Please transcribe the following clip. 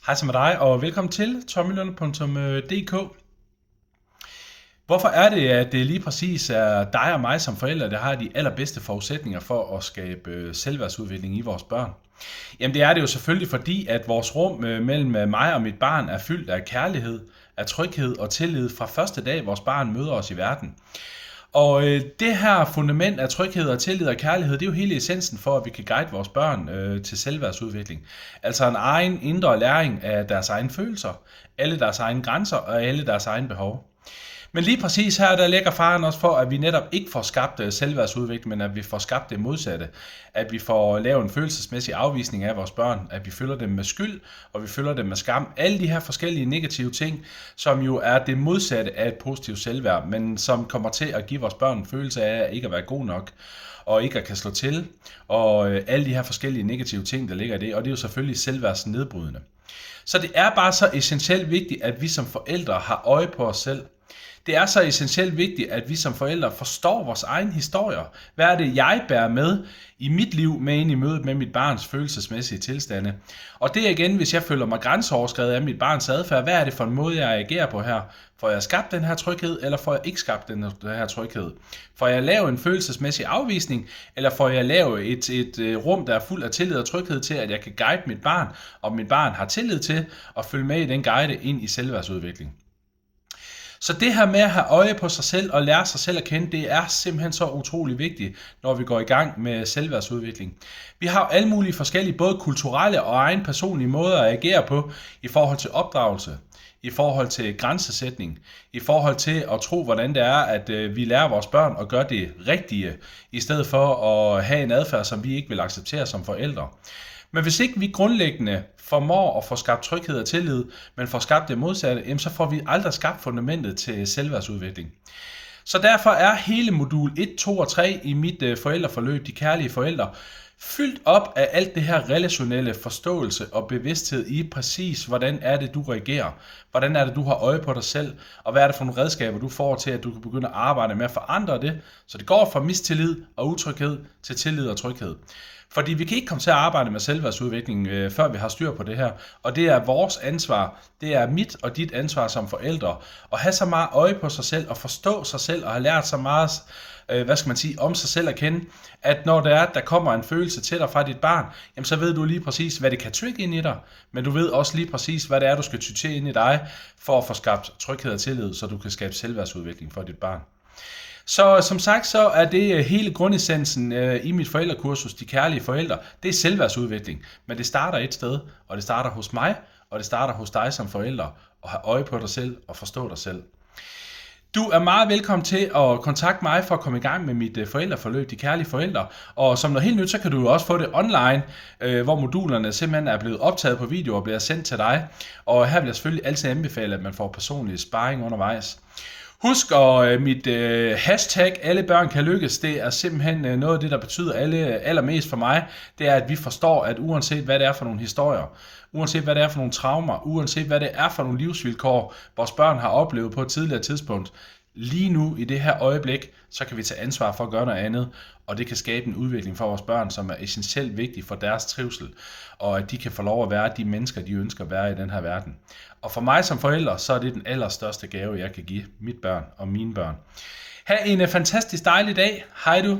Hej så med dig, og velkommen til tommylund.dk. Hvorfor er det, at det lige præcis er dig og mig som forældre, der har de allerbedste forudsætninger for at skabe selvværdsudvikling i vores børn? Jamen det er det jo selvfølgelig fordi, at vores rum mellem mig og mit barn er fyldt af kærlighed, af tryghed og tillid fra første dag, vores barn møder os i verden. Og det her fundament af tryghed og tillid og kærlighed, det er jo hele essensen for, at vi kan guide vores børn til selvværdsudvikling. Altså en egen indre læring af deres egne følelser, alle deres egne grænser og alle deres egne behov. Men lige præcis her, der lægger faren også for, at vi netop ikke får skabt selvværdsudvikling, men at vi får skabt det modsatte. At vi får lavet en følelsesmæssig afvisning af vores børn, at vi fylder dem med skyld, og vi fylder dem med skam. Alle de her forskellige negative ting, som jo er det modsatte af et positivt selvværd, men som kommer til at give vores børn en følelse af ikke at være god nok, og ikke at kan slå til, og alle de her forskellige negative ting, der ligger i det, og det er jo selvfølgelig selvværdsnedbrydende. Så det er bare så essentielt vigtigt, at vi som forældre har øje på os selv. Det er så essentielt vigtigt, at vi som forældre forstår vores egen historier. Hvad er det, jeg bærer med i mit liv med ind i mødet med mit barns følelsesmæssige tilstande? Og det er igen, hvis jeg føler mig grænseoverskredet af mit barns adfærd, hvad er det for en måde, jeg agerer på her? Får jeg skabt den her tryghed, eller får jeg ikke skabt den her tryghed? Får jeg lavet en følelsesmæssig afvisning, eller får jeg lavet et rum, der er fuld af tillid og tryghed til, at jeg kan guide mit barn, og mit barn har tillid til at følge med i den guide ind i selvværdsudvikling? Så det her med at have øje på sig selv og lære sig selv at kende, det er simpelthen så utrolig vigtigt, når vi går i gang med selvværdsudvikling. Vi har alle mulige forskellige, både kulturelle og egen personlige måder at agere på i forhold til opdragelse, i forhold til grænsesætning, i forhold til at tro, hvordan det er, at vi lærer vores børn at gøre det rigtige, i stedet for at have en adfærd, som vi ikke vil acceptere som forældre. Men hvis ikke vi grundlæggende formår at få skabt tryghed og tillid, men får skabt det modsatte, så får vi aldrig skabt fundamentet til selvværdsudvikling. Så derfor er hele modul 1, 2 og 3 i mit forældreforløb, de kærlige forældre, fyldt op af alt det her relationelle forståelse og bevidsthed i præcis, hvordan er det, du reagerer, hvordan er det, du har øje på dig selv, og hvad er det for nogle redskaber, du får til, at du kan begynde at arbejde med at forandre det, så det går fra mistillid og utryghed til tillid og tryghed. Fordi vi kan ikke komme til at arbejde med selvværdsudvikling, før vi har styr på det her, og det er vores ansvar, det er mit og dit ansvar som forældre, at have så meget øje på sig selv, og forstå sig selv, og have lært så meget, om sig selv at kende, at når der kommer en følelse til dig fra dit barn, jamen så ved du lige præcis, hvad det kan trigge ind i dig, men du ved også lige præcis, hvad det er, du skal ty til ind i dig, for at få skabt tryghed og tillid, så du kan skabe selvværdsudvikling for dit barn. Så som sagt, så er det hele grundessensen i mit forældrekursus, de kærlige forældre, det er selvværdsudvikling. Men det starter et sted, og det starter hos mig, og det starter hos dig som forældre, at have øje på dig selv og forstå dig selv. Du er meget velkommen til at kontakte mig for at komme i gang med mit forældreforløb, de kærlige forældre. Og som noget helt nyt, så kan du jo også få det online, hvor modulerne simpelthen er blevet optaget på video og bliver sendt til dig. Og her vil jeg selvfølgelig altid anbefale, at man får personlig sparring undervejs. Husk, at mit hashtag alle børn kan lykkes, det er simpelthen noget af det, der betyder allermest for mig. Det er, at vi forstår, at uanset hvad det er for nogle historier, uanset hvad det er for nogle traumer, uanset hvad det er for nogle livsvilkår, vores børn har oplevet på et tidligere tidspunkt, lige nu i det her øjeblik, så kan vi tage ansvar for at gøre noget andet, og det kan skabe en udvikling for vores børn, som er essentielt vigtig for deres trivsel, og at de kan få lov at være de mennesker, de ønsker at være i den her verden. Og for mig som forælder, så er det den allerstørste gave, jeg kan give mit børn og mine børn. Ha' en fantastisk dejlig dag. Hej du.